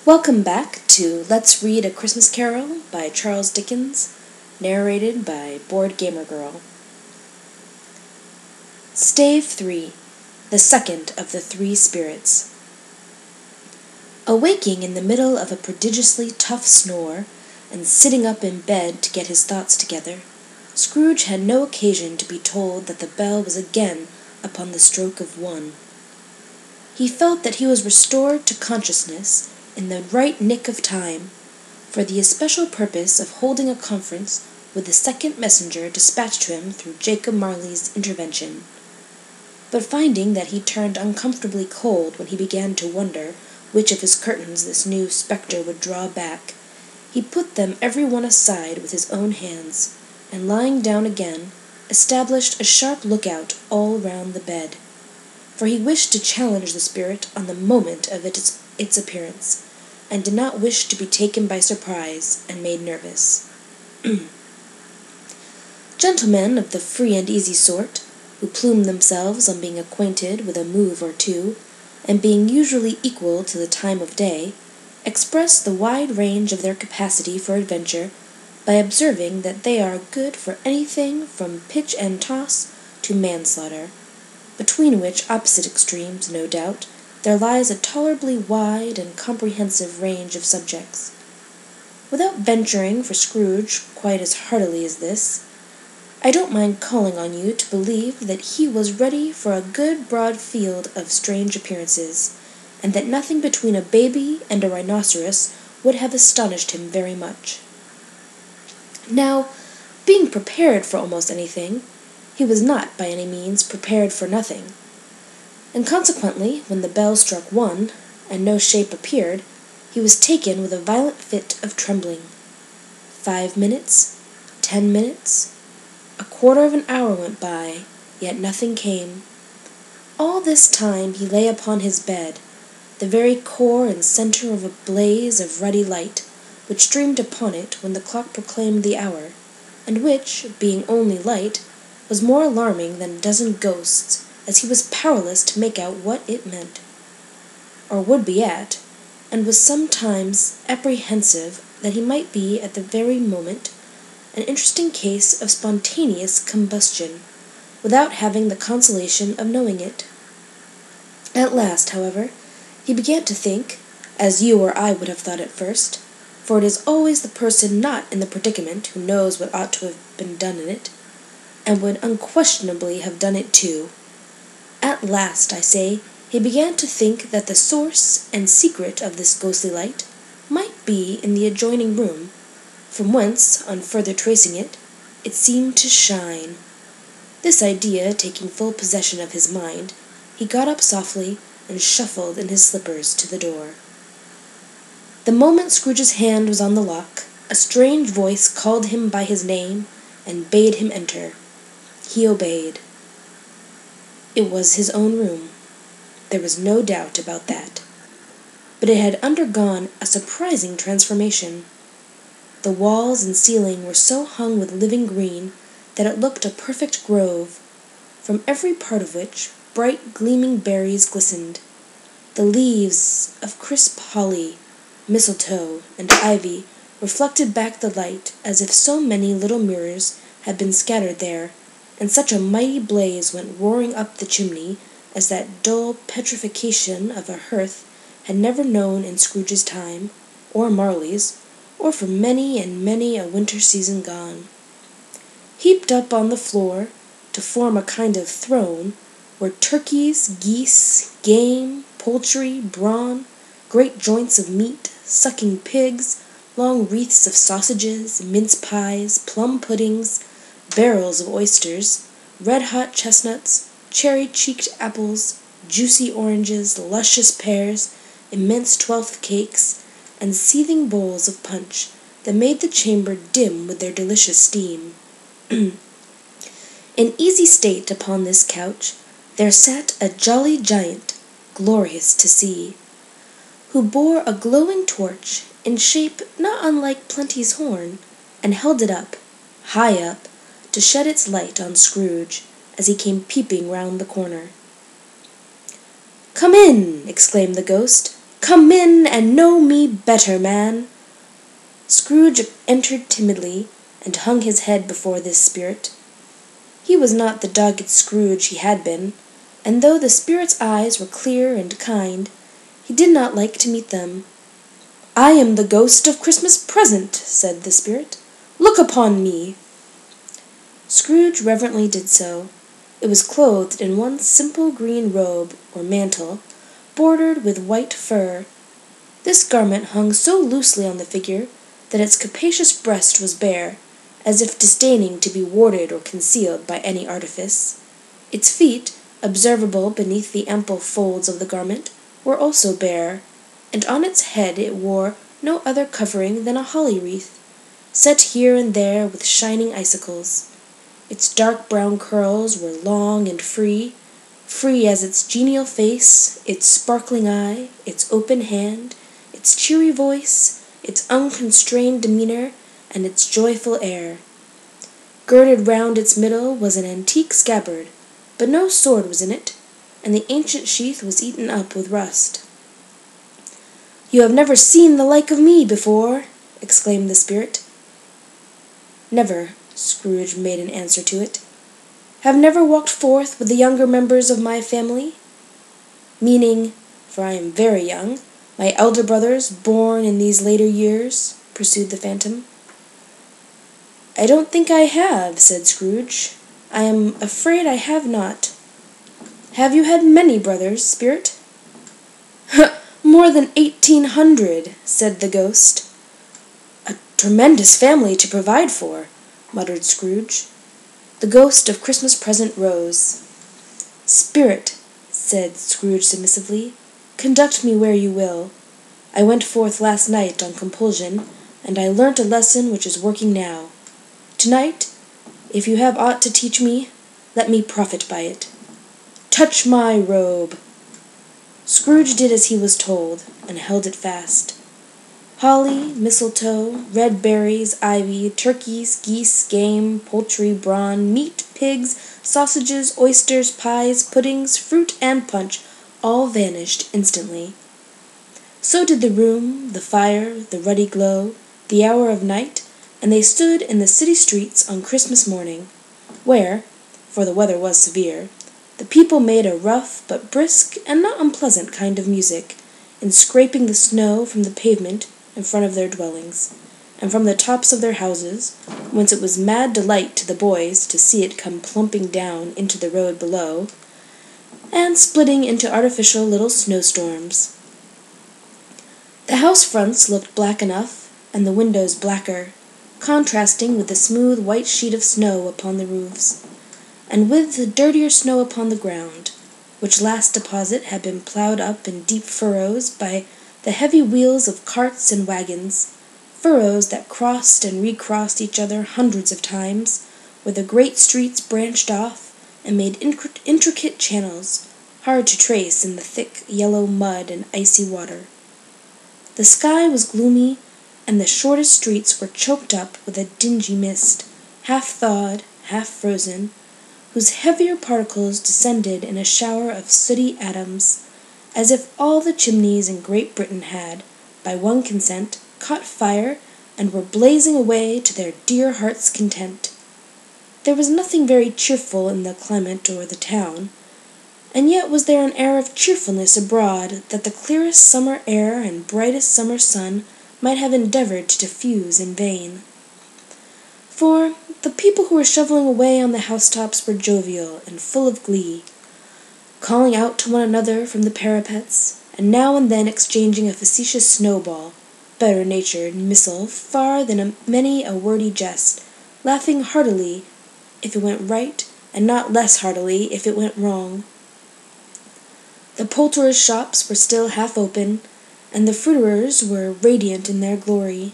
Welcome back to Let's Read A Christmas Carol by Charles Dickens, narrated by boardgamergirl. Stave 3, the second of the three spirits. Awaking in the middle of a prodigiously tough snore, and sitting up in bed to get his thoughts together, Scrooge had no occasion to be told that the bell was again upon the stroke of 1. He felt that he was restored to consciousness in the right nick of time, for the especial purpose of holding a conference with the second messenger dispatched to him through Jacob Marley's intervention. But finding that he turned uncomfortably cold when he began to wonder which of his curtains this new spectre would draw back, he put them every one aside with his own hands, and lying down again, established a sharp lookout all round the bed, for he wished to challenge the spirit on the moment of its appearance, and did not wish to be taken by surprise and made nervous. Gentlemen of the free and easy sort, who plume themselves on being acquainted with a move or two, and being usually equal to the time of day, express the wide range of their capacity for adventure by observing that they are good for anything from pitch and toss to manslaughter, between which opposite extremes, no doubt, there lies a tolerably wide and comprehensive range of subjects. Without venturing for Scrooge quite as heartily as this, I don't mind calling on you to believe that he was ready for a good broad field of strange appearances, and that nothing between a baby and a rhinoceros would have astonished him very much. Now, being prepared for almost anything, he was not by any means prepared for nothing, and consequently, when the bell struck 1, and no shape appeared, he was taken with a violent fit of trembling. 5 minutes, 10 minutes, a quarter of an hour went by, yet nothing came. All this time he lay upon his bed, the very core and centre of a blaze of ruddy light, which streamed upon it when the clock proclaimed the hour, and which, being only light, was more alarming than a dozen ghosts, as he was powerless to make out what it meant, or would be at, and was sometimes apprehensive that he might be at the very moment an interesting case of spontaneous combustion, without having the consolation of knowing it. At last, however, he began to think, as you or I would have thought at first, for it is always the person not in the predicament who knows what ought to have been done in it, and would unquestionably have done it too. At last, I say, he began to think that the source and secret of this ghostly light might be in the adjoining room, from whence, on further tracing it, it seemed to shine. This idea taking full possession of his mind, he got up softly and shuffled in his slippers to the door. The moment Scrooge's hand was on the lock, a strange voice called him by his name and bade him enter. He obeyed. It was his own room. There was no doubt about that. But it had undergone a surprising transformation. The walls and ceiling were so hung with living green that it looked a perfect grove, from every part of which bright gleaming berries glistened. The leaves of crisp holly, mistletoe, and ivy reflected back the light as if so many little mirrors had been scattered there, and such a mighty blaze went roaring up the chimney as that dull petrification of a hearth had never known in Scrooge's time, or Marley's, or for many and many a winter season gone. Heaped up on the floor, to form a kind of throne, were turkeys, geese, game, poultry, brawn, great joints of meat, sucking pigs, long wreaths of sausages, mince pies, plum puddings, barrels of oysters, red-hot chestnuts, cherry-cheeked apples, juicy oranges, luscious pears, immense twelfth cakes, and seething bowls of punch that made the chamber dim with their delicious steam. In easy state upon this couch there sat a jolly giant, glorious to see, who bore a glowing torch in shape not unlike Plenty's horn, and held it up, high up, to shed its light on Scrooge as he came peeping round the corner. "Come in!" exclaimed the ghost. Come in and know me better, man." Scrooge entered timidly, and hung his head before this spirit. He was not the dogged Scrooge he had been, and though the spirit's eyes were clear and kind, he did not like to meet them. "I am the ghost of Christmas Present," said the spirit. "Look upon me." Scrooge reverently did so. It was clothed in one simple green robe, or mantle, bordered with white fur. This garment hung so loosely on the figure that its capacious breast was bare, as if disdaining to be warded or concealed by any artifice. Its feet, observable beneath the ample folds of the garment, were also bare, and on its head it wore no other covering than a holly wreath, set here and there with shining icicles. Its dark brown curls were long and free as its genial face, its sparkling eye, its open hand, its cheery voice, its unconstrained demeanor, and its joyful air. Girded round its middle was an antique scabbard, but no sword was in it, and the ancient sheath was eaten up with rust. "You have never seen the like of me before," exclaimed the spirit. "Never," Scrooge made an answer to it. "Have never walked forth with the younger members of my family?" "Meaning, for I am very young, my elder brothers born in these later years," pursued the phantom. "I don't think I have," said Scrooge. "I am afraid I have not. Have you had many brothers, spirit?" "More than 1,800, said the ghost. "A tremendous family to provide for," muttered Scrooge. The ghost of Christmas Present rose. "Spirit," said Scrooge submissively, "conduct me where you will. I went forth last night on compulsion, and I learnt a lesson which is working now. Tonight, if you have aught to teach me, let me profit by it. Touch my robe." Scrooge did as he was told, and held it fast. Holly, mistletoe, red berries, ivy, turkeys, geese, game, poultry, brawn, meat, pigs, sausages, oysters, pies, puddings, fruit, and punch all vanished instantly. So did the room, the fire, the ruddy glow, the hour of night, and they stood in the city streets on Christmas morning, where, for the weather was severe, the people made a rough but brisk and not unpleasant kind of music, in scraping the snow from the pavement in front of their dwellings, and from the tops of their houses, whence it was mad delight to the boys to see it come plumping down into the road below, and splitting into artificial little snowstorms. The house fronts looked black enough, and the windows blacker, contrasting with the smooth white sheet of snow upon the roofs, and with the dirtier snow upon the ground, which last deposit had been ploughed up in deep furrows by the heavy wheels of carts and wagons, furrows that crossed and recrossed each other hundreds of times, where the great streets branched off and made intricate channels, hard to trace in the thick yellow mud and icy water. The sky was gloomy, and the shortest streets were choked up with a dingy mist, half thawed, half frozen, whose heavier particles descended in a shower of sooty atoms, as if all the chimneys in Great Britain had, by one consent, caught fire and were blazing away to their dear hearts' content. There was nothing very cheerful in the climate or the town, and yet was there an air of cheerfulness abroad that the clearest summer air and brightest summer sun might have endeavored to diffuse in vain. For the people who were shoveling away on the housetops were jovial and full of glee, calling out to one another from the parapets, and now and then exchanging a facetious snowball, better-natured missile far than many a wordy jest, laughing heartily if it went right, and not less heartily if it went wrong. The poulterers' shops were still half open, and the fruiterers were radiant in their glory.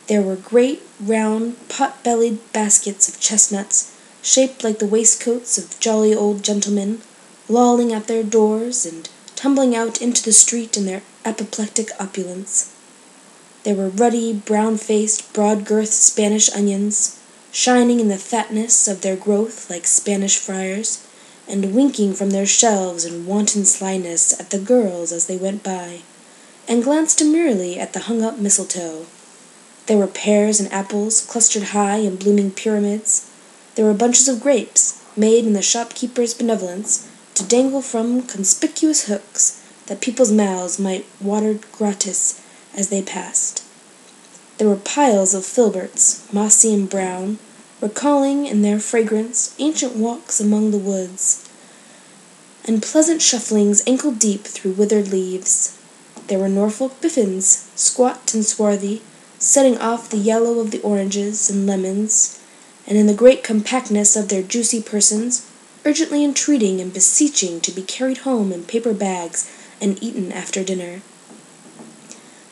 There were great, round, pot-bellied baskets of chestnuts, shaped like the waistcoats of jolly old gentlemen, lolling at their doors and tumbling out into the street in their apoplectic opulence. There were ruddy, brown-faced, broad-girthed Spanish onions, shining in the fatness of their growth like Spanish friars, and winking from their shelves in wanton slyness at the girls as they went by, and glanced demurely at the hung-up mistletoe. There were pears and apples clustered high in blooming pyramids. There were bunches of grapes, made in the shopkeeper's benevolence, to dangle from conspicuous hooks, that people's mouths might water gratis as they passed. There were piles of filberts, mossy and brown, recalling in their fragrance ancient walks among the woods, and pleasant shufflings ankle-deep through withered leaves. There were Norfolk biffins, squat and swarthy, setting off the yellow of the oranges and lemons, and in the great compactness of their juicy persons, urgently entreating and beseeching to be carried home in paper bags and eaten after dinner.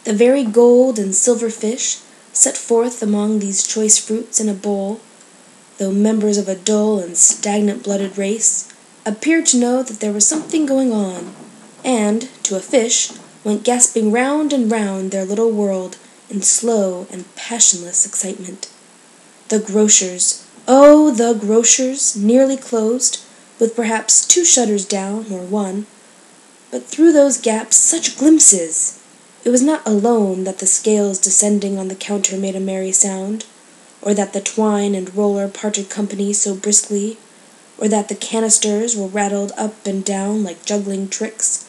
The very gold and silver fish, set forth among these choice fruits in a bowl, though members of a dull and stagnant-blooded race, appeared to know that there was something going on, and, to a fish, went gasping round and round their little world in slow and passionless excitement. The grocers, oh, the grocers, nearly closed, with perhaps 2 shutters down, or 1, but through those gaps such glimpses! It was not alone that the scales descending on the counter made a merry sound, or that the twine and roller parted company so briskly, or that the canisters were rattled up and down like juggling tricks,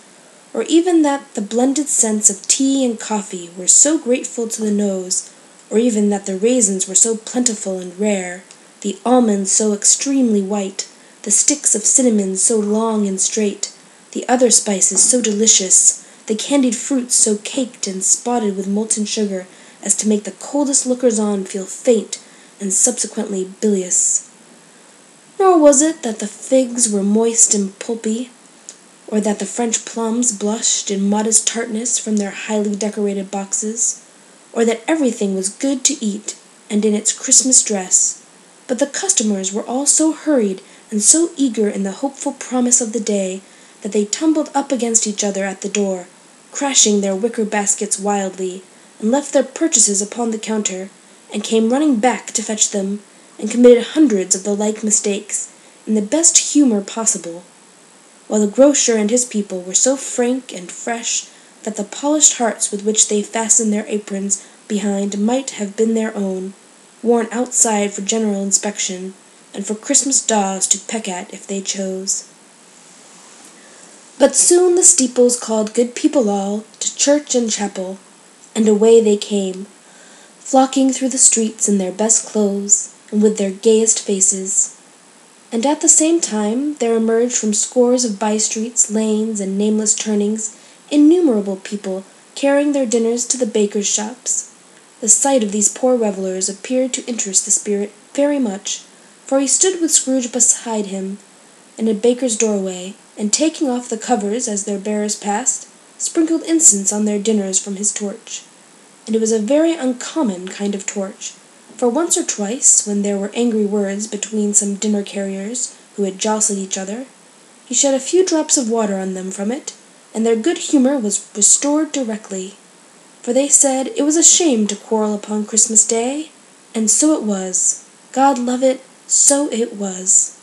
or even that the blended scents of tea and coffee were so grateful to the nose, or even that the raisins were so plentiful and rare, the almonds so extremely white, the sticks of cinnamon so long and straight, the other spices so delicious, the candied fruits so caked and spotted with molten sugar as to make the coldest lookers-on feel faint and subsequently bilious. Nor was it that the figs were moist and pulpy, or that the French plums blushed in modest tartness from their highly decorated boxes, or that everything was good to eat and in its Christmas dress, but the customers were all so hurried and so eager in the hopeful promise of the day that they tumbled up against each other at the door, crashing their wicker baskets wildly, and left their purchases upon the counter, and came running back to fetch them, and committed hundreds of the like mistakes, in the best humour possible, while the grocer and his people were so frank and fresh that the polished hearts with which they fastened their aprons behind might have been their own, worn outside for general inspection, and for Christmas daws to peck at if they chose. But soon the steeples called good people all to church and chapel, and away they came, flocking through the streets in their best clothes and with their gayest faces. And at the same time there emerged from scores of by-streets, lanes, and nameless turnings innumerable people carrying their dinners to the bakers' shops. The sight of these poor revellers appeared to interest the spirit very much, for he stood with Scrooge beside him in a baker's doorway, and taking off the covers as their bearers passed, sprinkled incense on their dinners from his torch. And it was a very uncommon kind of torch, for once or twice, when there were angry words between some dinner-carriers who had jostled each other, he shed a few drops of water on them from it, and their good humour was restored directly, for they said it was a shame to quarrel upon Christmas Day, and so it was. God love it, so it was.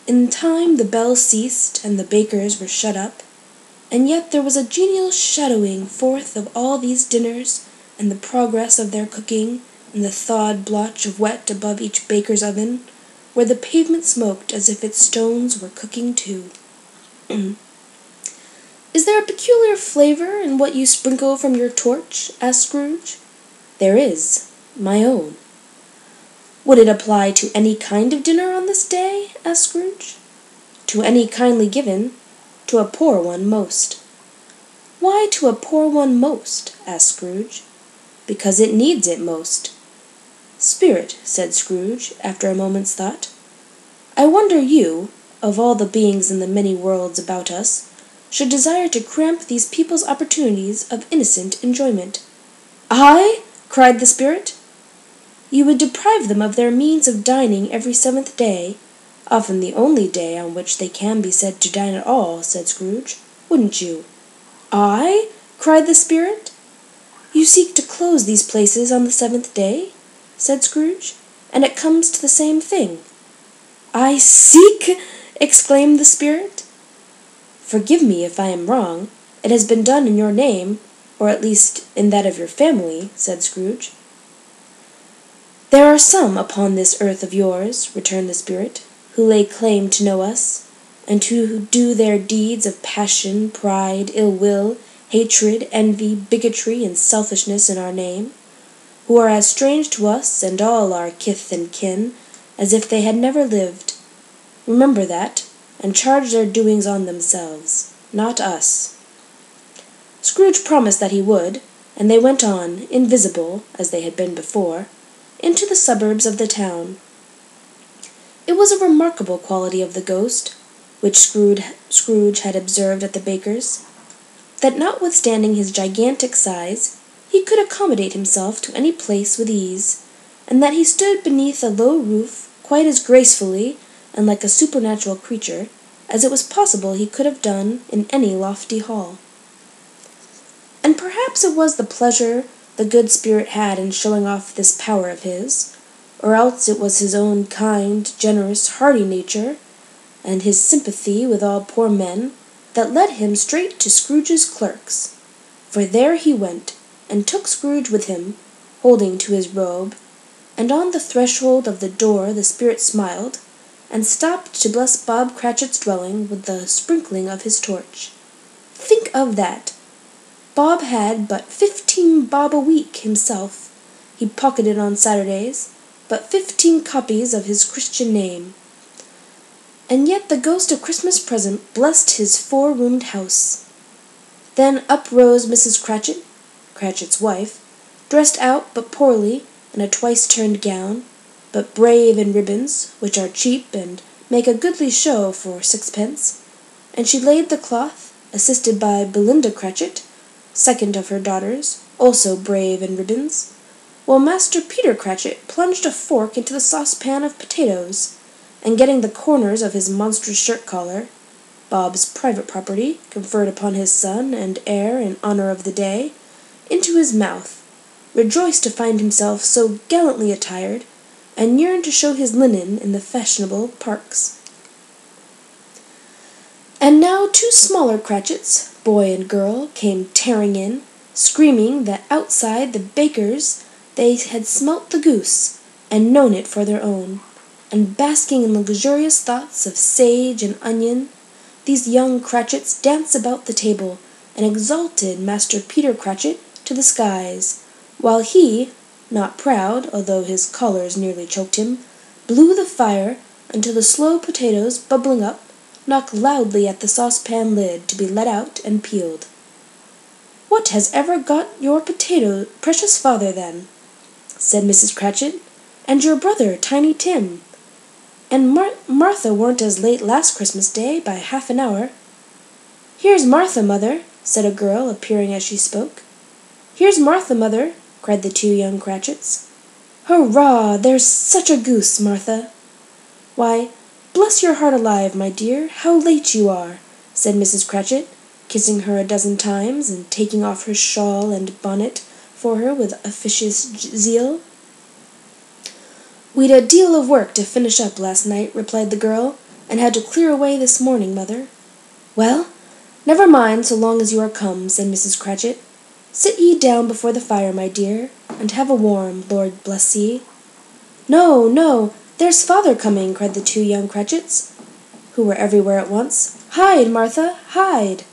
In time the bells ceased, and the bakers were shut up, and yet there was a genial shadowing forth of all these dinners, and the progress of their cooking, and the thawed blotch of wet above each baker's oven, where the pavement smoked as if its stones were cooking too. "Is there a peculiar flavour in what you sprinkle from your torch?" asked Scrooge. "There is. My own." "Would it apply to any kind of dinner on this day?" asked Scrooge. "To any kindly given. To a poor one most." "Why to a poor one most?" asked Scrooge. "Because it needs it most." "Spirit," said Scrooge, after a moment's thought, "I wonder you, of all the beings in the many worlds about us, should desire to cramp these people's opportunities of innocent enjoyment." "I?" cried the spirit. "You would deprive them of their means of dining every 7th day, often the only day on which they can be said to dine at all," said Scrooge. "Wouldn't you?" "I?" cried the spirit. "You seek to close these places on the 7th day?" said Scrooge, "and it comes to the same thing." "I seek!" exclaimed the spirit. "Forgive me if I am wrong. It has been done in your name, or at least in that of your family," said Scrooge. "There are some upon this earth of yours," returned the spirit, "who lay claim to know us, and who do their deeds of passion, pride, ill will, hatred, envy, bigotry, and selfishness in our name, who are as strange to us and all our kith and kin as if they had never lived. Remember that, and charge their doings on themselves, not us." Scrooge promised that he would, and they went on, invisible, as they had been before, into the suburbs of the town. It was a remarkable quality of the ghost, which Scrooge had observed at the baker's, that notwithstanding his gigantic size, he could accommodate himself to any place with ease, and that he stood beneath a low roof quite as gracefully and like a supernatural creature as it was possible he could have done in any lofty hall. And perhaps it was the pleasure the good spirit had in showing off this power of his, or else it was his own kind, generous, hearty nature, and his sympathy with all poor men, that led him straight to Scrooge's clerk's. For there he went, and took Scrooge with him, holding to his robe, and on the threshold of the door the spirit smiled, and stopped to bless Bob Cratchit's dwelling with the sprinkling of his torch. Think of that! Bob had but 15 bob a week himself. He pocketed on Saturdays, but 15 copies of his Christian name. And yet the ghost of Christmas present blessed his 4-roomed house. Then up rose Mrs. Cratchit, Cratchit's wife, dressed out but poorly in a twice-turned gown, but brave in ribbons, which are cheap and make a goodly show for 6 pence, and she laid the cloth, assisted by Belinda Cratchit, second of her daughters, also brave in ribbons, while Master Peter Cratchit plunged a fork into the saucepan of potatoes, and getting the corners of his monstrous shirt-collar, Bob's private property, conferred upon his son and heir in honor of the day, into his mouth, rejoiced to find himself so gallantly attired, and yearned to show his linen in the fashionable parks. And now 2 smaller Cratchits, boy and girl, came tearing in, screaming that outside the baker's they had smelt the goose, and known it for their own, and basking in luxurious thoughts of sage and onion, these young Cratchits danced about the table, and exalted Master Peter Cratchit to the skies, while he, not proud, although his collars nearly choked him, blew the fire until the slow potatoes, bubbling up, knocked loudly at the saucepan lid to be let out and peeled. "What has ever got your potato, precious father, then?" said Mrs. Cratchit, "and your brother, Tiny Tim? And Martha weren't as late last Christmas Day by half an hour." "Here's Martha, mother," said a girl, appearing as she spoke. "Here's Martha, mother," cried the 2 young Cratchits. "Hurrah! There's such a goose, Martha!" "Why, bless your heart alive, my dear, how late you are!" said Mrs. Cratchit, kissing her a dozen times, and taking off her shawl and bonnet for her with officious zeal. "We'd a deal of work to finish up last night," replied the girl, "and had to clear away this morning, mother." "Well, never mind so long as you are come," said Mrs. Cratchit. "Sit ye down before the fire, my dear, and have a warm, Lord bless ye." "No, no, there's father coming," cried the 2 young Cratchits, who were everywhere at once. "Hide, Martha, hide!"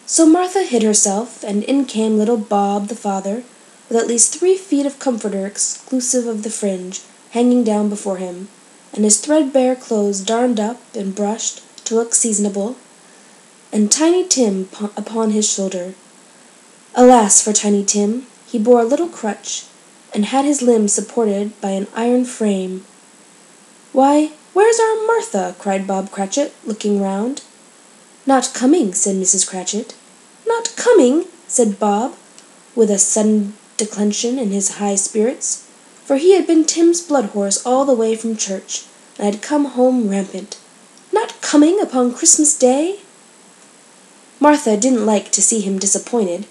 So Martha hid herself, and in came little Bob the father, with at least 3 feet of comforter exclusive of the fringe, hanging down before him, and his threadbare clothes darned up and brushed to look seasonable, and Tiny Tim upon his shoulder. Alas for Tiny Tim! He bore a little crutch, and had his limbs supported by an iron frame. "Why, where's our Martha?" cried Bob Cratchit, looking round. "Not coming," said Mrs. Cratchit. "Not coming!" said Bob, with a sudden declension in his high spirits, for he had been Tim's blood-horse all the way from church, and had come home rampant. "Not coming upon Christmas Day?" Martha didn't like to see him disappointed,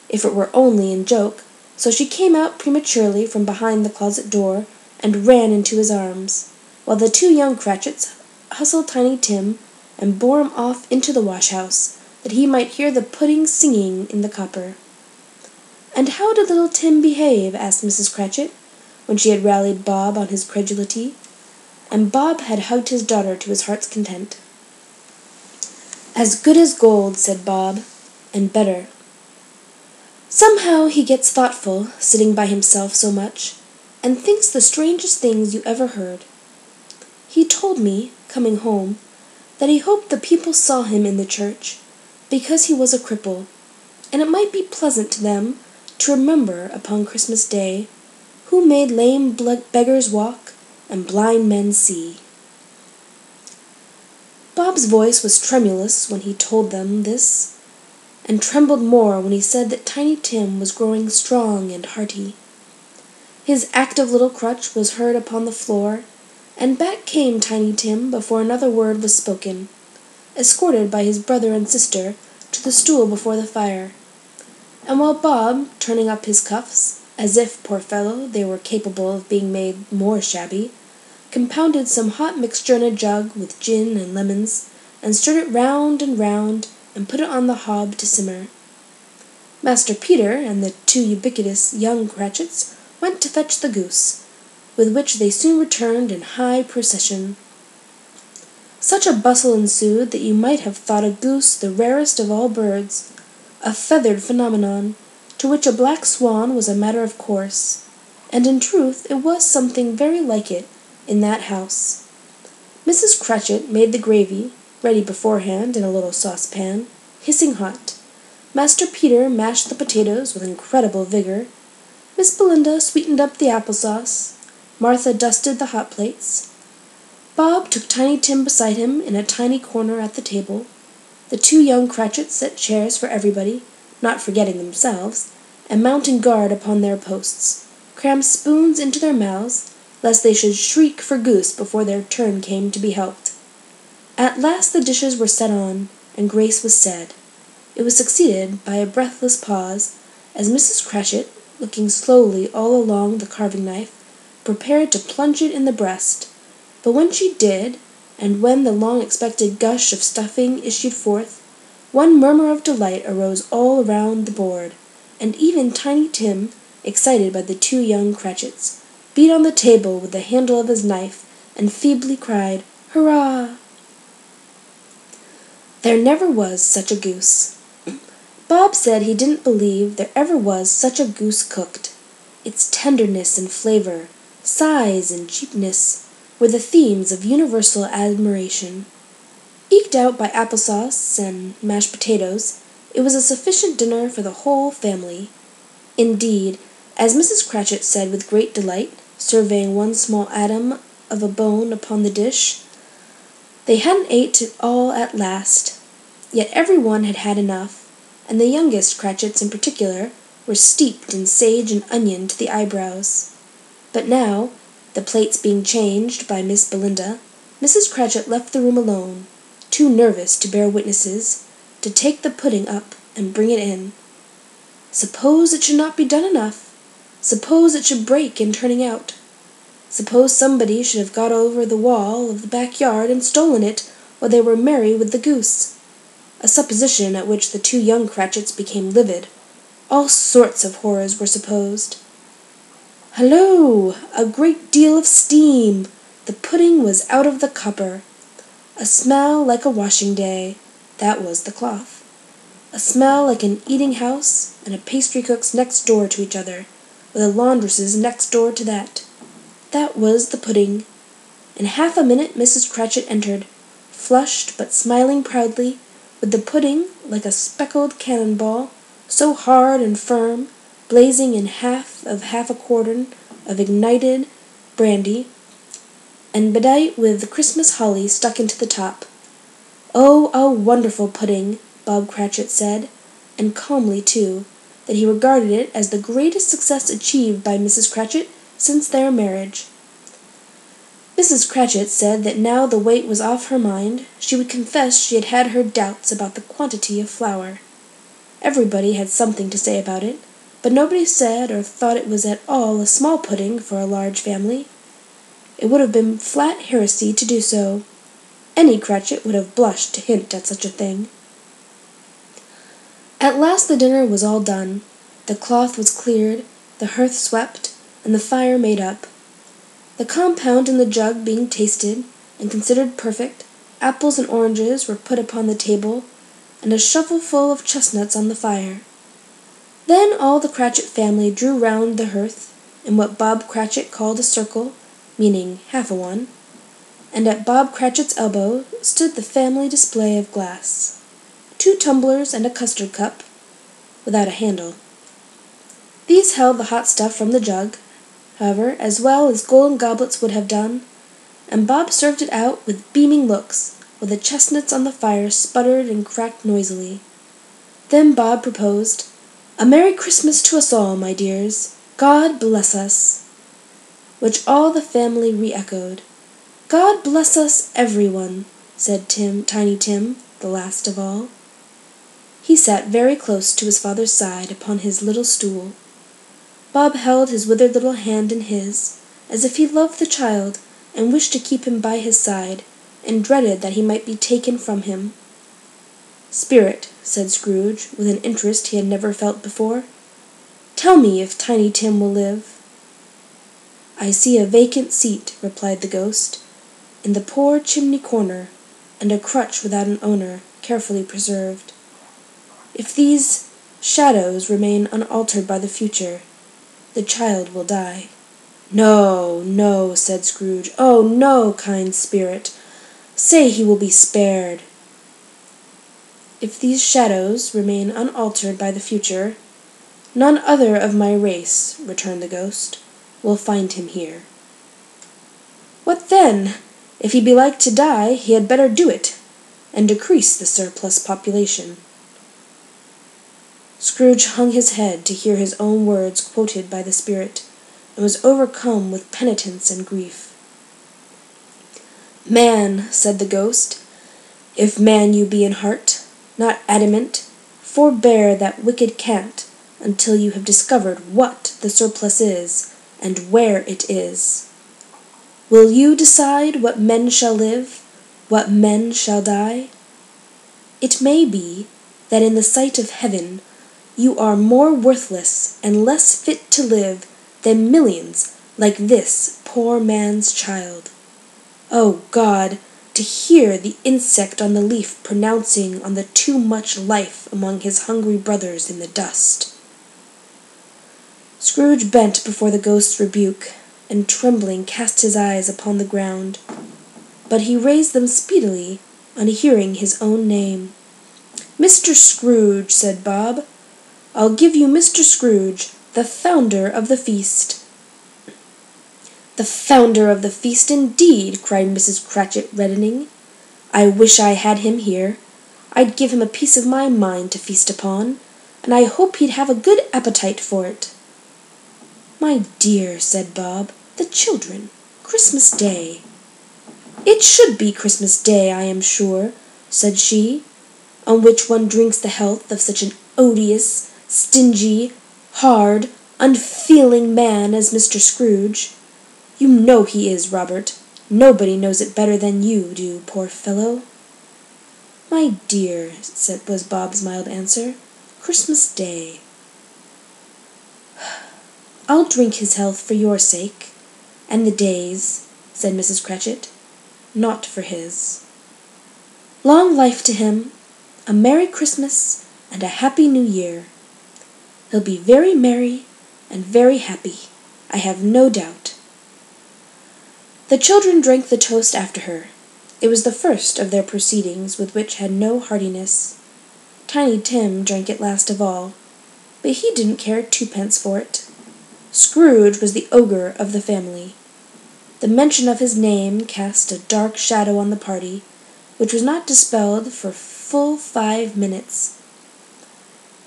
if it were only in joke, so she came out prematurely from behind the closet door, and ran into his arms, while the 2 young Cratchits hustled Tiny Tim, and bore him off into the wash-house, that he might hear the pudding singing in the copper. "And how did little Tim behave?" asked Mrs. Cratchit, when she had rallied Bob on his credulity, and Bob had hugged his daughter to his heart's content. "As good as gold," said Bob, "and better. Somehow he gets thoughtful, sitting by himself so much, and thinks the strangest things you ever heard. He told me, coming home, that he hoped the people saw him in the church, because he was a cripple, and it might be pleasant to them to remember upon Christmas Day who made lame beggars walk and blind men see." Bob's voice was tremulous when he told them this, and trembled more when he said that Tiny Tim was growing strong and hearty. His active little crutch was heard upon the floor, and back came Tiny Tim before another word was spoken, escorted by his brother and sister to the stool before the fire, and while Bob, turning up his cuffs, as if, poor fellow, they were capable of being made more shabby, compounded some hot mixture in a jug with gin and lemons, and stirred it round and put it on the hob to simmer. Master Peter and the two ubiquitous young Cratchits went to fetch the goose, with which they soon returned in high procession. Such a bustle ensued that you might have thought a goose the rarest of all birds, a feathered phenomenon, to which a black swan was a matter of course, and in truth it was something very like it in that house. Mrs. Cratchit made the gravy, ready beforehand in a little saucepan, hissing hot. Master Peter mashed the potatoes with incredible vigor. Miss Belinda sweetened up the applesauce. Martha dusted the hot plates. Bob took Tiny Tim beside him in a tiny corner at the table. The two young Cratchits set chairs for everybody, not forgetting themselves, and mounting guard upon their posts, crammed spoons into their mouths, lest they should shriek for goose before their turn came to be helped. At last the dishes were set on, and grace was said. It was succeeded by a breathless pause, as Mrs. Cratchit, looking slowly all along the carving-knife, prepared to plunge it in the breast, but when she did, and when the long-expected gush of stuffing issued forth, one murmur of delight arose all around the board, and even Tiny Tim, excited by the two young Cratchits, beat on the table with the handle of his knife, and feebly cried, "Hurrah!" There never was such a goose. Bob said he didn't believe there ever was such a goose cooked. Its tenderness and flavor, size and cheapness, were the themes of universal admiration. Eked out by applesauce and mashed potatoes, it was a sufficient dinner for the whole family. Indeed, as Mrs. Cratchit said with great delight, surveying one small atom of a bone upon the dish, they hadn't ate it all at last, yet every one had had enough, and the youngest Cratchits in particular were steeped in sage and onion to the eyebrows. But now, the plates being changed by Miss Belinda, Mrs. Cratchit left the room alone, too nervous to bear witnesses, to take the pudding up and bring it in. Suppose it should not be done enough? Suppose it should break in turning out? Suppose somebody should have got over the wall of the backyard and stolen it while they were merry with the goose? A supposition at which the two young Cratchits became livid. All sorts of horrors were supposed. Hallo! A great deal of steam! The pudding was out of the copper. A smell like a washing day. That was the cloth. A smell like an eating-house and a pastry-cook's next door to each other, with a laundress's next door to that. That was the pudding. In half a minute Mrs. Cratchit entered, flushed but smiling proudly, with the pudding, like a speckled cannon-ball, so hard and firm, blazing in half a quartern of ignited brandy, and bedight with the Christmas holly stuck into the top. "Oh, a wonderful pudding," Bob Cratchit said, and calmly, too, that he regarded it as the greatest success achieved by Mrs. Cratchit since their marriage. Mrs. Cratchit said that now the weight was off her mind, she would confess she had had her doubts about the quantity of flour. Everybody had something to say about it, but nobody said or thought it was at all a small pudding for a large family. It would have been flat heresy to do so. Any Cratchit would have blushed to hint at such a thing. At last the dinner was all done. The cloth was cleared, the hearth swept, and the fire made up. The compound in the jug being tasted, and considered perfect, apples and oranges were put upon the table, and a shovelful of chestnuts on the fire. Then all the Cratchit family drew round the hearth, in what Bob Cratchit called a circle, meaning half a one, and at Bob Cratchit's elbow stood the family display of glass, 2 tumblers and a custard cup, without a handle. These held the hot stuff from the jug, however, as well as golden goblets would have done, and Bob served it out with beaming looks, while the chestnuts on the fire sputtered and cracked noisily. Then Bob proposed, "A Merry Christmas to us all, my dears. God bless us," which all the family re-echoed. "God bless us, everyone," said Tiny Tim, the last of all. He sat very close to his father's side upon his little stool. Bob held his withered little hand in his, as if he loved the child and wished to keep him by his side, and dreaded that he might be taken from him. "Spirit," said Scrooge, with an interest he had never felt before, "tell me if Tiny Tim will live." "I see a vacant seat," replied the ghost, "in the poor chimney corner, and a crutch without an owner, carefully preserved. If these shadows remain unaltered by the future, the child will die." "No, no," said Scrooge. "Oh, no, kind spirit. Say he will be spared." "If these shadows remain unaltered by the future, none other of my race," returned the ghost, "will find him here." "What then? If he be like to die, he had better do it, and decrease the surplus population." Scrooge hung his head to hear his own words quoted by the spirit, and was overcome with penitence and grief. "Man," said the ghost, "if man you be in heart, not adamant, forbear that wicked cant until you have discovered what the surplus is, and where it is. Will you decide what men shall live, what men shall die? It may be that in the sight of heaven you are more worthless and less fit to live than millions like this poor man's child. O God, to hear the insect on the leaf pronouncing on the too much life among his hungry brothers in the dust." Scrooge bent before the ghost's rebuke, and trembling cast his eyes upon the ground, but he raised them speedily on hearing his own name. "Mr. Scrooge," said Bob, "I'll give you Mr. Scrooge, the founder of the feast." "The founder of the feast, indeed!" cried Mrs. Cratchit, reddening. "I wish I had him here. I'd give him a piece of my mind to feast upon, and I hope he'd have a good appetite for it." "My dear," said Bob, "the children! Christmas Day!" "It should be Christmas Day, I am sure," said she, "on which one drinks the health of such an odious, stingy, hard, unfeeling man as Mr. Scrooge. You know he is, Robert. Nobody knows it better than you do, poor fellow." "My dear," was Bob's mild answer, "Christmas Day." "I'll drink his health for your sake, and the day's," said Mrs. Cratchit, "not for his. Long life to him, a Merry Christmas, and a Happy New Year. He'll be very merry and very happy, I have no doubt." The children drank the toast after her. It was the first of their proceedings with which had no heartiness. Tiny Tim drank it last of all, but he didn't care 2 pence for it. Scrooge was the ogre of the family. The mention of his name cast a dark shadow on the party, which was not dispelled for full 5 minutes.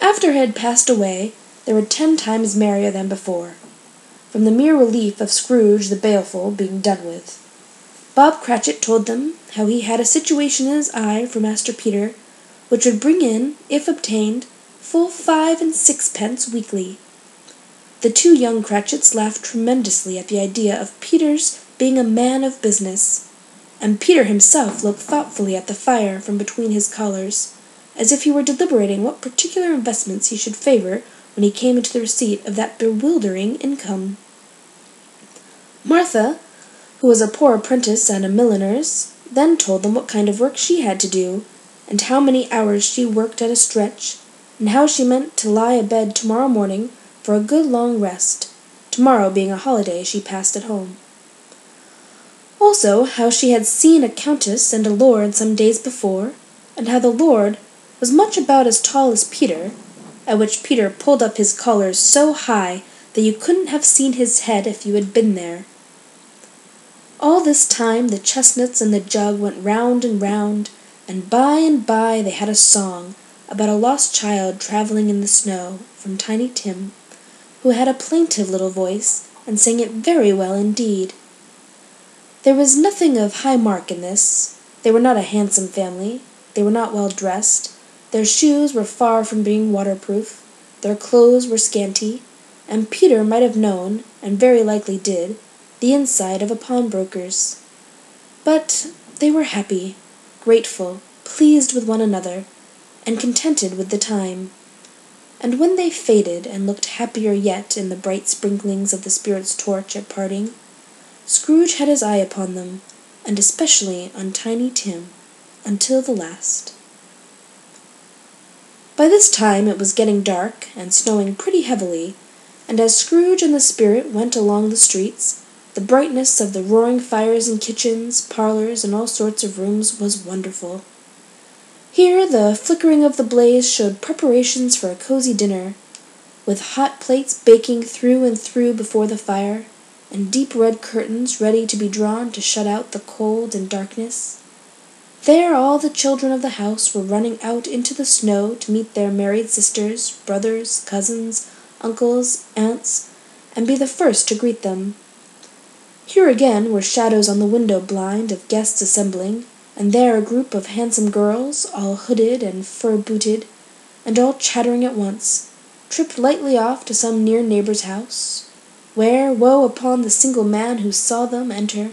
After it had passed away, they were 10 times merrier than before, from the mere relief of Scrooge the baleful being done with. Bob Cratchit told them how he had a situation in his eye for Master Peter, which would bring in, if obtained, full 5 and 6 pence weekly. The 2 young Cratchits laughed tremendously at the idea of Peter's being a man of business, and Peter himself looked thoughtfully at the fire from between his collars, as if he were deliberating what particular investments he should favor when he came into the receipt of that bewildering income. Martha, who was a poor apprentice at a milliner's, then told them what kind of work she had to do, and how many hours she worked at a stretch, and how she meant to lie abed tomorrow morning for a good long rest, tomorrow being a holiday she passed at home. Also how she had seen a countess and a lord some days before, and how the lord was much about as tall as Peter, at which Peter pulled up his collar so high that you couldn't have seen his head if you had been there. All this time the chestnuts and the jug went round, and by they had a song about a lost child travelling in the snow, from Tiny Tim, who had a plaintive little voice, and sang it very well indeed. There was nothing of high mark in this. They were not a handsome family. They were not well dressed. Their shoes were far from being waterproof. Their clothes were scanty, and Peter might have known, and very likely did, the inside of a pawnbroker's. But they were happy, grateful, pleased with one another, and contented with the time. And when they faded and looked happier yet in the bright sprinklings of the spirit's torch at parting, Scrooge had his eye upon them, and especially on Tiny Tim, until the last. By this time it was getting dark, and snowing pretty heavily, and as Scrooge and the spirit went along the streets, the brightness of the roaring fires in kitchens, parlors, and all sorts of rooms was wonderful. Here the flickering of the blaze showed preparations for a cozy dinner, with hot plates baking through and through before the fire, and deep red curtains ready to be drawn to shut out the cold and darkness. There all the children of the house were running out into the snow to meet their married sisters, brothers, cousins, uncles, aunts, and be the first to greet them. Here again were shadows on the window blind of guests assembling, and there a group of handsome girls, all hooded and fur-booted, and all chattering at once, tripped lightly off to some near neighbor's house, where woe upon the single man who saw them enter,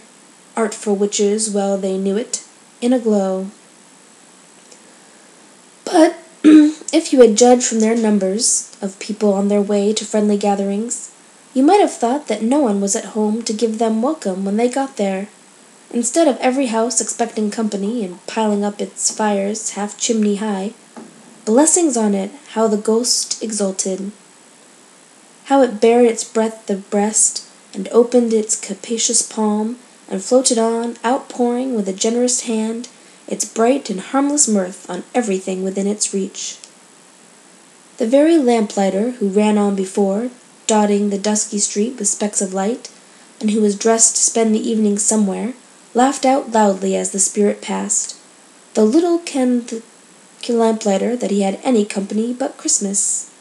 artful witches well they knew it, in a glow. But if you had judged from their numbers of people on their way to friendly gatherings, you might have thought that no one was at home to give them welcome when they got there. Instead of every house expecting company and piling up its fires half chimney high, blessings on it, how the ghost exulted! How it bared its breadth of breast, and opened its capacious palm, and floated on, outpouring with a generous hand its bright and harmless mirth on everything within its reach. The very lamplighter who ran on before, dotting the dusky street with specks of light, and who was dressed to spend the evening somewhere, laughed out loudly as the spirit passed, though little kenned the lamplighter that he had any company but Christmas.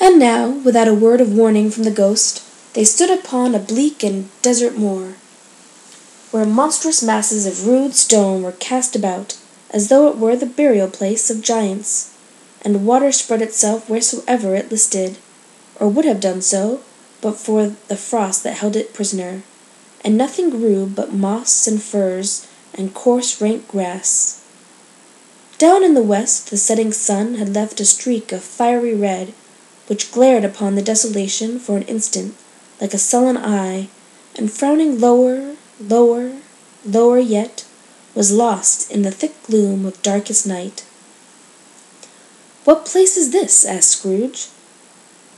And now, without a word of warning from the ghost, they stood upon a bleak and desert moor, where monstrous masses of rude stone were cast about, as though it were the burial-place of giants, and water spread itself wheresoever it listed, or would have done so, but for the frost that held it prisoner, and nothing grew but moss and furze and coarse rank grass. Down in the west the setting sun had left a streak of fiery red, which glared upon the desolation for an instant like a sullen eye, and frowning lower, lower yet, was lost in the thick gloom of darkest night. "What place is this?" asked Scrooge.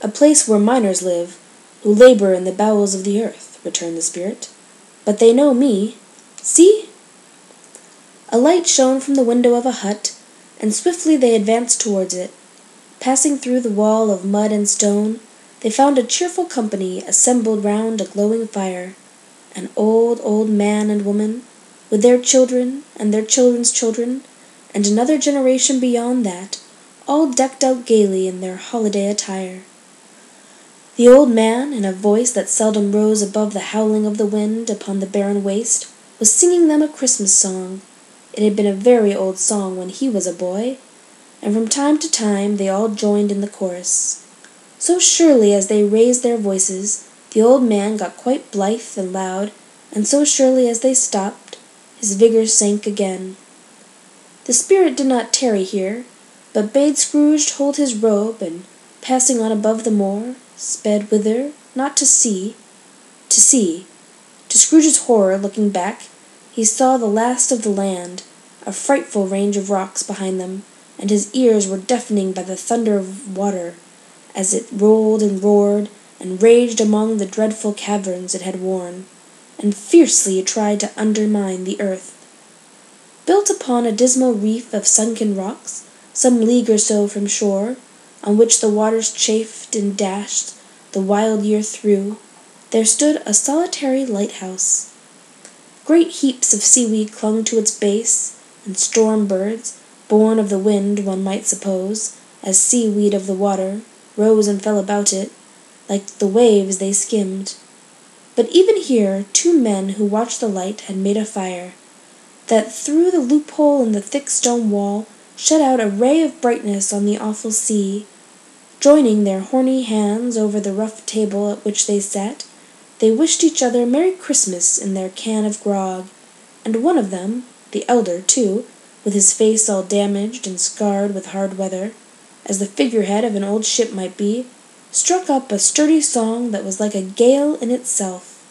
"A place where miners live, who labor in the bowels of the earth," returned the spirit. "But they know me. See!" A light shone from the window of a hut, and swiftly they advanced towards it. Passing through the wall of mud and stone, they found a cheerful company assembled round a glowing fire, an old man and woman, with their children and their children's children, and another generation beyond that, all decked out gaily in their holiday attire. The old man, in a voice that seldom rose above the howling of the wind upon the barren waste, was singing them a Christmas song. It had been a very old song when he was a boy, and from time to time they all joined in the chorus. So surely as they raised their voices, the old man got quite blithe and loud, and so surely as they stopped, his vigor sank again. The spirit did not tarry here, but bade Scrooge hold his robe, and passing on above the moor, sped whither, not to see, to see. To Scrooge's horror, looking back, he saw the last of the land, a frightful range of rocks behind them, and his ears were deafening by the thunder of water, as it rolled and roared, and raged among the dreadful caverns it had worn, and fiercely it tried to undermine the earth. Built upon a dismal reef of sunken rocks, some league or so from shore, on which the waters chafed and dashed the wild year through, there stood a solitary lighthouse. Great heaps of seaweed clung to its base, and storm birds, born of the wind, one might suppose, as seaweed of the water, rose and fell about it, like the waves they skimmed. But even here 2 men who watched the light had made a fire, that through the loophole in the thick stone wall shed out a ray of brightness on the awful sea. Joining their horny hands over the rough table at which they sat, they wished each other Merry Christmas in their can of grog, and one of them, the elder too, with his face all damaged and scarred with hard weather, as the figurehead of an old ship might be, struck up a sturdy song that was like a gale in itself.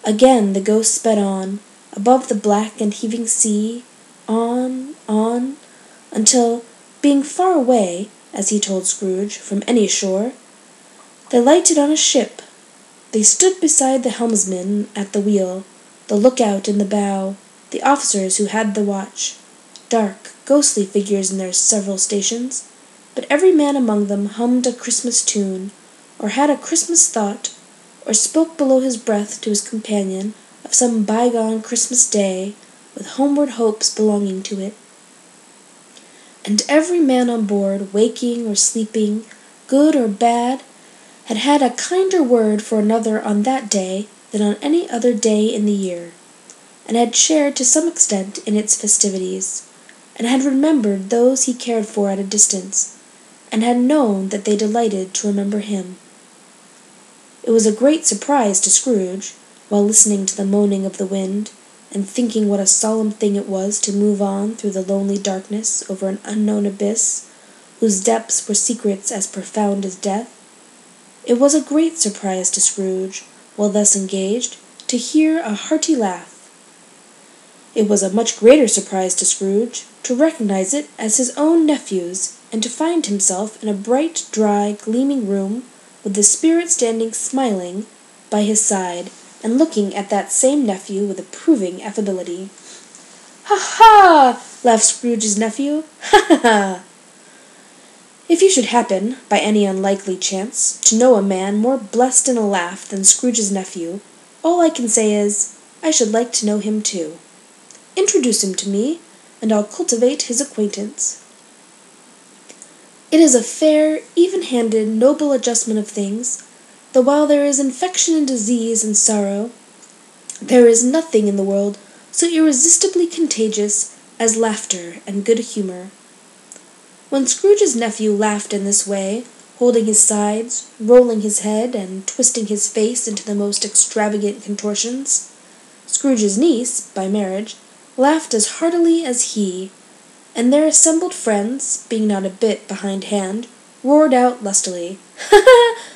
Again the ghost sped on, above the black and heaving sea, on, until, being far away, as he told Scrooge, from any shore, they lighted on a ship. They stood beside the helmsman at the wheel, the lookout in the bow, the officers who had the watch, dark, ghostly figures in their several stations, but every man among them hummed a Christmas tune, or had a Christmas thought, or spoke below his breath to his companion of some bygone Christmas day, with homeward hopes belonging to it. And every man on board, waking or sleeping, good or bad, had had a kinder word for another on that day than on any other day in the year, and had shared to some extent in its festivities, and had remembered those he cared for at a distance, and had known that they delighted to remember him. It was a great surprise to Scrooge, while listening to the moaning of the wind, and thinking what a solemn thing it was to move on through the lonely darkness over an unknown abyss, whose depths were secrets as profound as death. It was a great surprise to Scrooge, while thus engaged, to hear a hearty laugh. It was a much greater surprise to Scrooge to recognize it as his own nephew's, and to find himself in a bright, dry, gleaming room, with the Spirit standing smiling by his side, and looking at that same nephew with approving affability. "Ha, ha!" laughed Scrooge's nephew. "Ha, ha, ha! If you should happen, by any unlikely chance, to know a man more blessed in a laugh than Scrooge's nephew, all I can say is, I should like to know him too. Introduce him to me, and I'll cultivate his acquaintance." It is a fair, even-handed, noble adjustment of things, that while there is infection and disease and sorrow, there is nothing in the world so irresistibly contagious as laughter and good humor. When Scrooge's nephew laughed in this way, holding his sides, rolling his head, and twisting his face into the most extravagant contortions, Scrooge's niece, by marriage, laughed as heartily as he, and their assembled friends, being not a bit behindhand, roared out lustily, "Ha,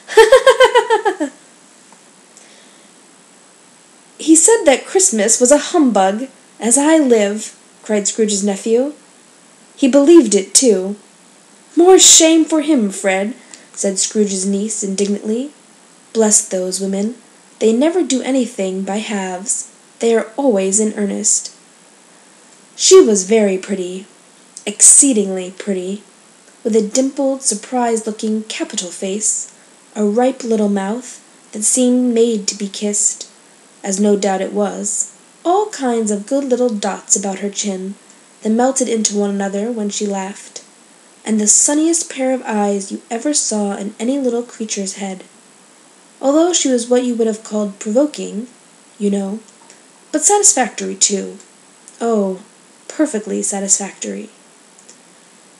ha, ha!" "He said that Christmas was a humbug, as I live," cried Scrooge's nephew. "He believed it, too." "More shame for him, Fred," said Scrooge's niece indignantly. "Bless those women. They never do anything by halves. They are always in earnest." She was very pretty, exceedingly pretty, with a dimpled, surprised-looking, capital face, a ripe little mouth that seemed made to be kissed, as no doubt it was, all kinds of good little dots about her chin that melted into one another when she laughed, and the sunniest pair of eyes you ever saw in any little creature's head. Although she was what you would have called provoking, you know, but satisfactory too. Oh, perfectly satisfactory.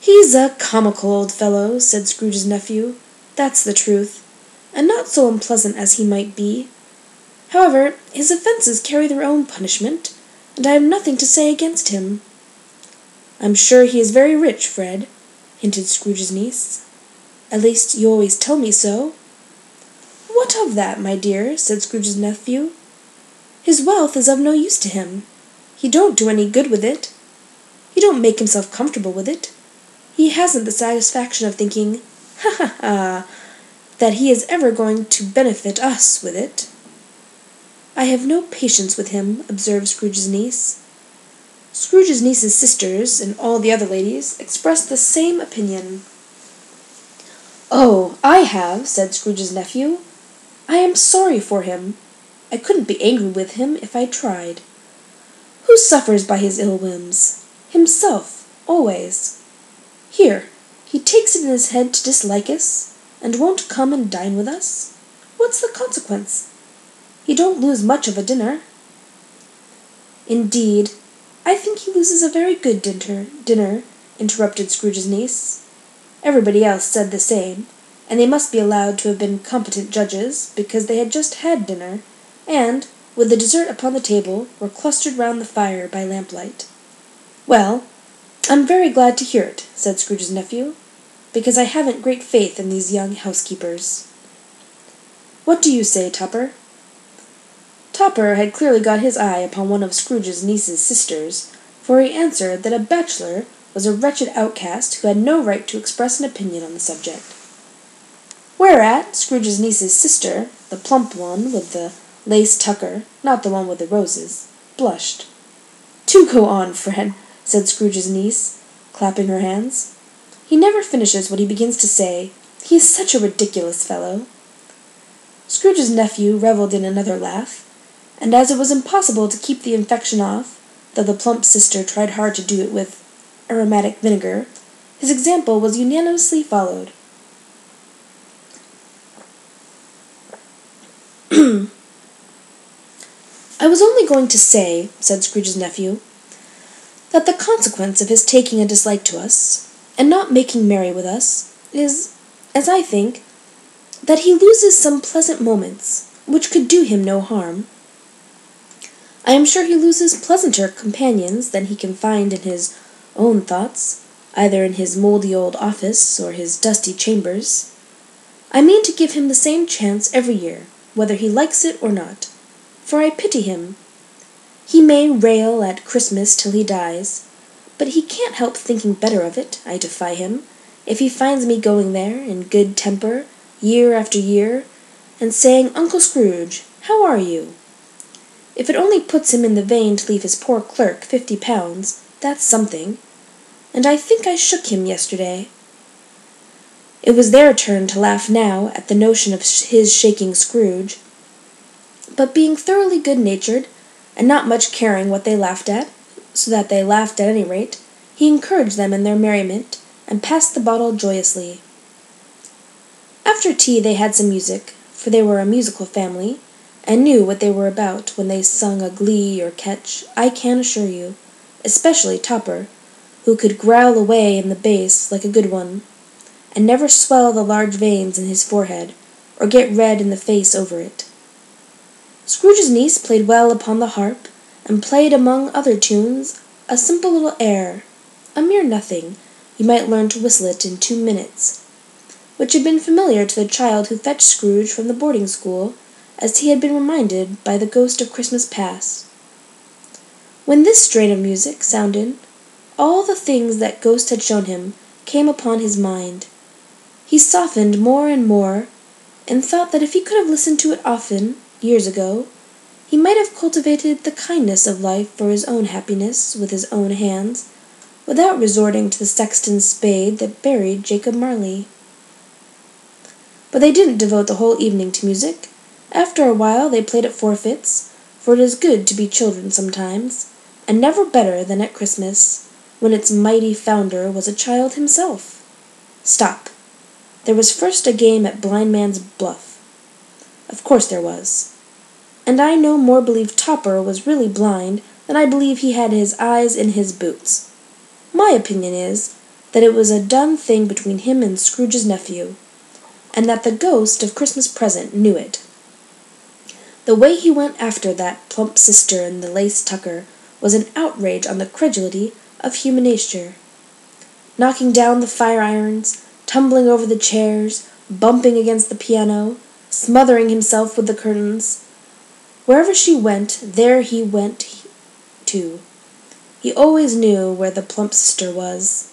"He's a comical old fellow," said Scrooge's nephew. "That's the truth, and not so unpleasant as he might be. However, his offences carry their own punishment, and I have nothing to say against him." "I'm sure he is very rich, Fred," hinted Scrooge's niece. At least you always tell me so." "What of that, my dear?" said Scrooge's nephew. "His wealth is of no use to him. He don't do any good with it. He don't make himself comfortable with it. He hasn't the satisfaction of thinking, ha, that he is ever going to benefit us with it." "I have no patience with him," observed Scrooge's niece. Scrooge's niece's sisters, and all the other ladies, expressed the same opinion. "Oh, I have," said Scrooge's nephew. "I am sorry for him. I couldn't be angry with him if I tried. Who suffers by his ill whims? Himself, always. Here, he takes it in his head to dislike us, and won't come and dine with us. What's the consequence? He don't lose much of a dinner." "Indeed, I think he loses a very good dinner," interrupted Scrooge's niece. Everybody else said the same, and they must be allowed to have been competent judges, because they had just had dinner, and, with the dessert upon the table, were clustered round the fire by lamplight. "Well, I'm very glad to hear it," said Scrooge's nephew, "because I haven't great faith in these young housekeepers. What do you say, Tupper?" Tupper had clearly got his eye upon one of Scrooge's niece's sisters, for he answered that a bachelor was a wretched outcast who had no right to express an opinion on the subject. Whereat Scrooge's niece's sister, the plump one with the lace tucker, not the one with the roses, blushed. "Do go on, Fred," said Scrooge's niece, clapping her hands. "He never finishes what he begins to say. He is such a ridiculous fellow." Scrooge's nephew revelled in another laugh, and as it was impossible to keep the infection off, though the plump sister tried hard to do it with aromatic vinegar, his example was unanimously followed. "I was only going to say," said Scrooge's nephew, "that the consequence of his taking a dislike to us, and not making merry with us, is, as I think, that he loses some pleasant moments, which could do him no harm. I am sure he loses pleasanter companions than he can find in his own thoughts, either in his mouldy old office or his dusty chambers. I mean to give him the same chance every year, whether he likes it or not, for I pity him. He may rail at Christmas till he dies, but he can't help thinking better of it, I defy him, if he finds me going there in good temper, year after year, and saying, 'Uncle Scrooge, how are you?' If it only puts him in the vein to leave his poor clerk £50, that's something. And I think I shook him yesterday." It was their turn to laugh now at the notion of his shaking Scrooge, but being thoroughly good-natured, and not much caring what they laughed at, so that they laughed at any rate, he encouraged them in their merriment, and passed the bottle joyously. After tea they had some music, for they were a musical family, and knew what they were about when they sung a glee or catch, I can assure you, especially Topper, who could growl away in the bass like a good one, and never swell the large veins in his forehead, or get red in the face over it. Scrooge's niece played well upon the harp, and played among other tunes a simple little air, a mere nothing, you might learn to whistle it in 2 minutes, which had been familiar to the child who fetched Scrooge from the boarding-school, as he had been reminded by the ghost of Christmas past. When this strain of music sounded, all the things that ghost had shown him came upon his mind. He softened more and more, and thought that if he could have listened to it often, years ago, he might have cultivated the kindness of life for his own happiness with his own hands, without resorting to the sexton's spade that buried Jacob Marley. But they didn't devote the whole evening to music. After a while they played at forfeits, for it is good to be children sometimes, and never better than at Christmas, when its mighty founder was a child himself. Stop. There was first a game at Blind Man's Bluff. Of course there was. And I no more believe Topper was really blind than I believe he had his eyes in his boots. My opinion is that it was a done thing between him and Scrooge's nephew, and that the ghost of Christmas Present knew it. The way he went after that plump sister in the lace tucker was an outrage on the credulity of human nature. Knocking down the fire-irons, tumbling over the chairs, bumping against the piano, smothering himself with the curtains. Wherever she went, there he went too. He always knew where the plump sister was.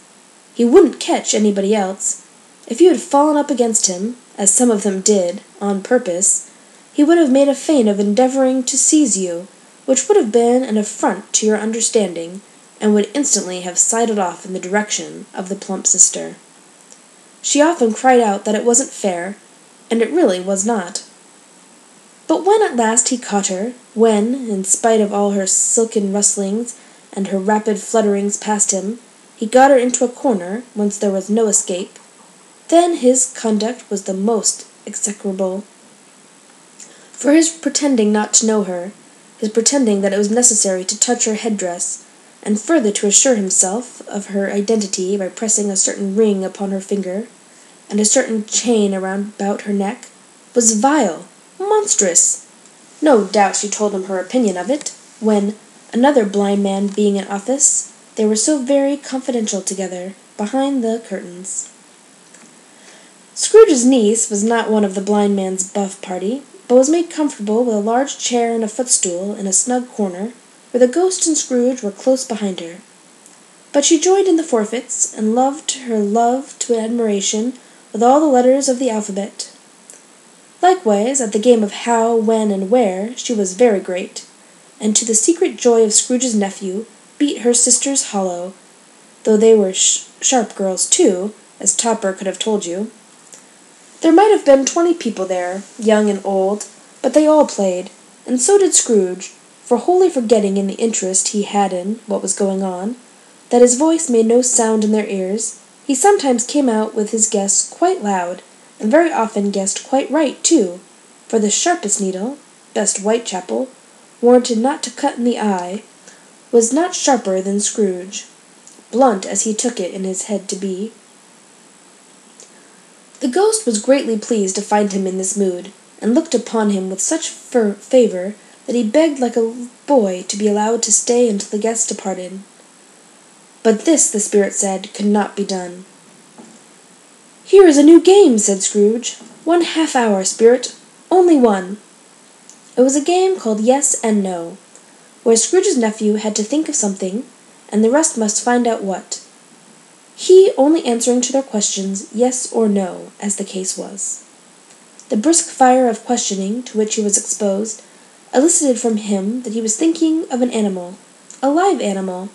He wouldn't catch anybody else. If you had fallen up against him, as some of them did, on purpose, he would have made a feint of endeavoring to seize you, which would have been an affront to your understanding, and would instantly have sidled off in the direction of the plump sister. She often cried out that it wasn't fair, and it really was not. But when at last he caught her, when, in spite of all her silken rustlings and her rapid flutterings past him, he got her into a corner whence there was no escape, then his conduct was the most execrable. For his pretending not to know her, his pretending that it was necessary to touch her headdress, and further to assure himself of her identity by pressing a certain ring upon her finger, and a certain chain about her neck, was vile, monstrous. No doubt she told him her opinion of it, when, another blind man being in office, they were so very confidential together, behind the curtains. Scrooge's niece was not one of the blind man's buff party, but was made comfortable with a large chair and a footstool in a snug corner, where the ghost and Scrooge were close behind her. But she joined in the forfeits, and loved her love to admiration with all the letters of the alphabet. Likewise, at the game of how, when, and where, she was very great, and to the secret joy of Scrooge's nephew, beat her sisters hollow, though they were sharp girls too, as Topper could have told you. There might have been 20 people there, young and old, but they all played, and so did Scrooge, for wholly forgetting in the interest he had in what was going on, that his voice made no sound in their ears, he sometimes came out with his guess quite loud, and very often guessed quite right too, for the sharpest needle, best Whitechapel, warranted not to cut in the eye, was not sharper than Scrooge, blunt as he took it in his head to be. The ghost was greatly pleased to find him in this mood, and looked upon him with such favour that he begged like a boy to be allowed to stay until the guests departed. But this, the spirit said, could not be done. "Here is a new game," said Scrooge. "1 half-hour, spirit. Only one." It was a game called Yes and No, where Scrooge's nephew had to think of something, and the rest must find out what. He only answering to their questions yes or no, as the case was. The brisk fire of questioning to which he was exposed elicited from him that he was thinking of an animal, a live animal,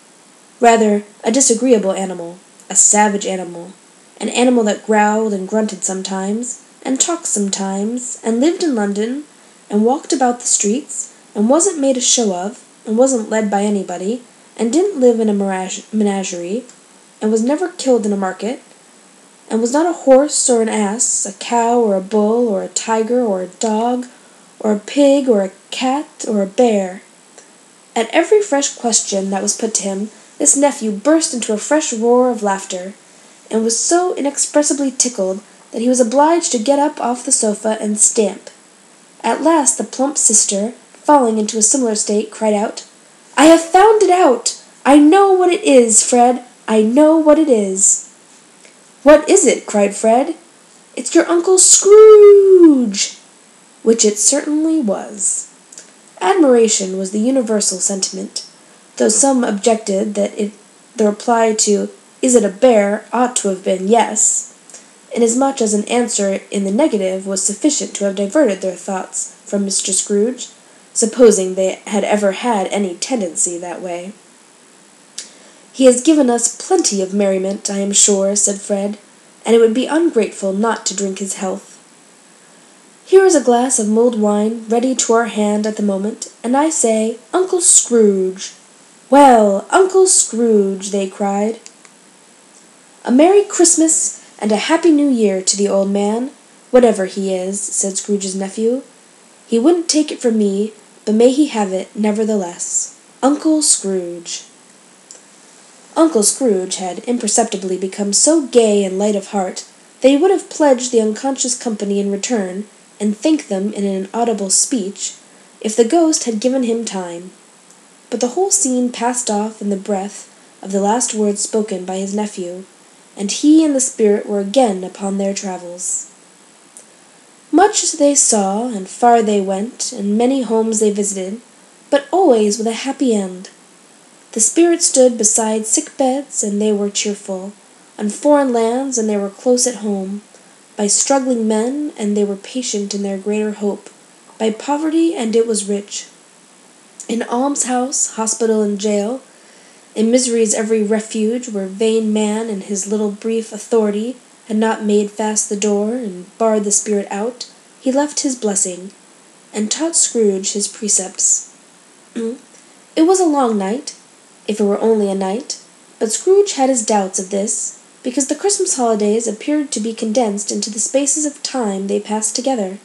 rather a disagreeable animal, a savage animal, an animal that growled and grunted sometimes, and talked sometimes, and lived in London, and walked about the streets, and wasn't made a show of, and wasn't led by anybody, and didn't live in a menagerie, and was never killed in a market, and was not a horse or an ass, a cow or a bull or a tiger or a dog, or a pig or a cat or a bear. At every fresh question that was put to him, this nephew burst into a fresh roar of laughter, and was so inexpressibly tickled that he was obliged to get up off the sofa and stamp. At last the plump sister, falling into a similar state, cried out, "I have found it out! I know what it is, Fred! I know what it is!" "What is it?" cried Fred. "It's your Uncle Scrooge!" Which it certainly was. Admiration was the universal sentiment, though some objected that the reply to "Is it a bear?" ought to have been yes, inasmuch as an answer in the negative was sufficient to have diverted their thoughts from Mr. Scrooge, supposing they had ever had any tendency that way. "He has given us plenty of merriment, I am sure," said Fred, "and it would be ungrateful not to drink his health. Here is a glass of mulled wine ready to our hand at the moment, and I say, Uncle Scrooge!" "Well, Uncle Scrooge!" they cried. "A Merry Christmas and a Happy New Year to the old man, whatever he is," said Scrooge's nephew. "He wouldn't take it from me, but may he have it, nevertheless. Uncle Scrooge!" Uncle Scrooge had imperceptibly become so gay and light of heart that he would have pledged the unconscious company in return, and thanked them in an inaudible speech, if the ghost had given him time. But the whole scene passed off in the breath of the last words spoken by his nephew, and he and the spirit were again upon their travels. Much they saw, and far they went, and many homes they visited, but always with a happy end. The spirit stood beside sick beds, and they were cheerful, on foreign lands, and they were close at home, by struggling men, and they were patient in their greater hope, by poverty, and it was rich. In almshouse, hospital, and jail, in misery's every refuge, where vain man in his little brief authority had not made fast the door and barred the spirit out, he left his blessing, and taught Scrooge his precepts. It was a long night, if it were only a night, but Scrooge had his doubts of this, because the Christmas holidays appeared to be condensed into the spaces of time they passed together.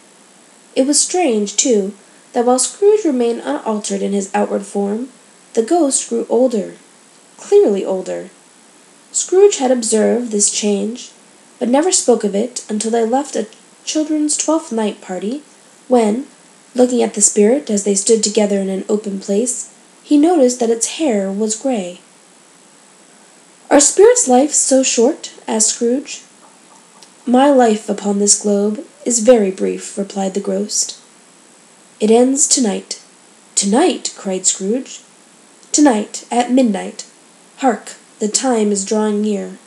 It was strange, too, that while Scrooge remained unaltered in his outward form, the ghost grew older, clearly older. Scrooge had observed this change, but never spoke of it until they left a children's 12th night party, when, looking at the spirit as they stood together in an open place, he noticed that its hair was gray. "Are spirits' lives so short?" asked Scrooge. "My life upon this globe is very brief," replied the ghost. "It ends tonight." "Tonight!" cried Scrooge. "Tonight, at midnight. Hark! The time is drawing near."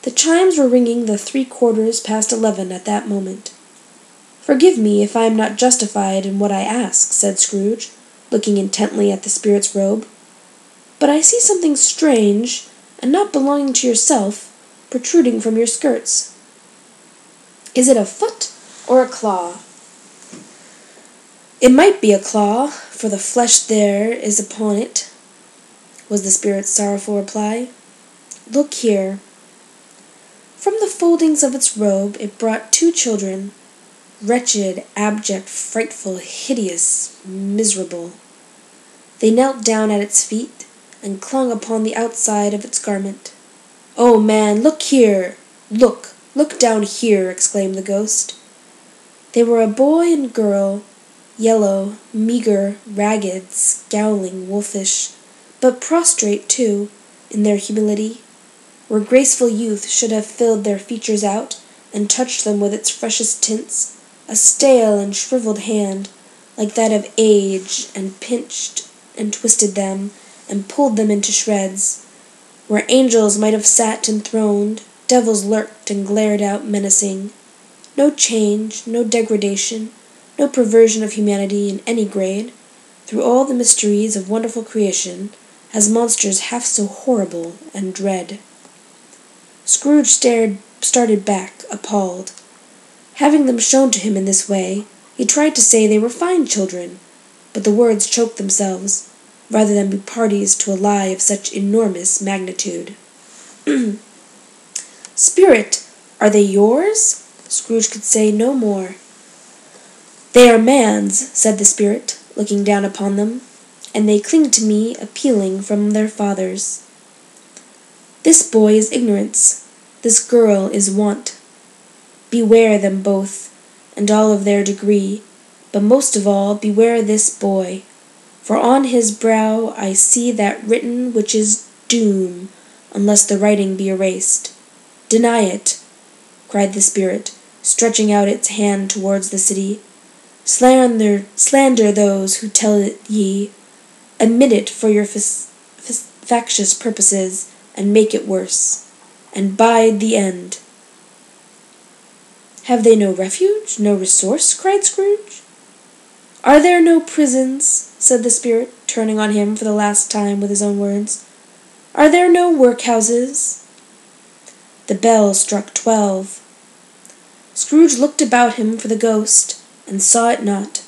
The chimes were ringing the 11:75 at that moment. "Forgive me if I am not justified in what I ask," said Scrooge, looking intently at the spirit's robe, "but I see something strange, and not belonging to yourself, protruding from your skirts. Is it a foot or a claw?" "It might be a claw, for the flesh there is upon it," was the spirit's sorrowful reply. "Look here." From the foldings of its robe it brought 2 children, wretched, abject, frightful, hideous, miserable. They knelt down at its feet, and clung upon the outside of its garment. "Oh, man, look here! Look down here!" exclaimed the ghost. They were a boy and girl, yellow, meagre, ragged, scowling, wolfish, but prostrate, too, in their humility, where graceful youth should have filled their features out, and touched them with its freshest tints. A stale and shriveled hand, like that of age, and pinched and twisted them, and pulled them into shreds. Where angels might have sat enthroned, devils lurked and glared out menacing. No change, no degradation, no perversion of humanity in any grade, through all the mysteries of wonderful creation, has monsters half so horrible and dread. Scrooge started back, appalled. Having them shown to him in this way, he tried to say they were fine children, but the words choked themselves, rather than be parties to a lie of such enormous magnitude. "Spirit, are they yours?" Scrooge could say no more. "They are man's," said the spirit, looking down upon them, "and they cling to me, appealing from their fathers. This boy is ignorance, this girl is want. Beware them both, and all of their degree, but most of all beware this boy, for on his brow I see that written which is doom, unless the writing be erased. Deny it," cried the spirit, stretching out its hand towards the city. Slander those who tell it ye. Admit it for your factious purposes, and make it worse, and bide the end. "Have they no refuge, no resource?" cried Scrooge. "Are there no prisons?" said the spirit, turning on him for the last time with his own words. "Are there no workhouses?" The bell struck 12. Scrooge looked about him for the ghost, and saw it not.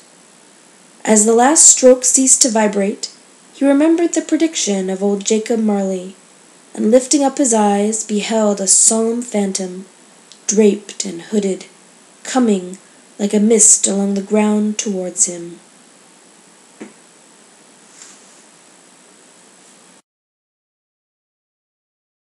As the last stroke ceased to vibrate, he remembered the prediction of old Jacob Marley, and lifting up his eyes, beheld a solemn phantom, draped and hooded, coming like a mist along the ground towards him.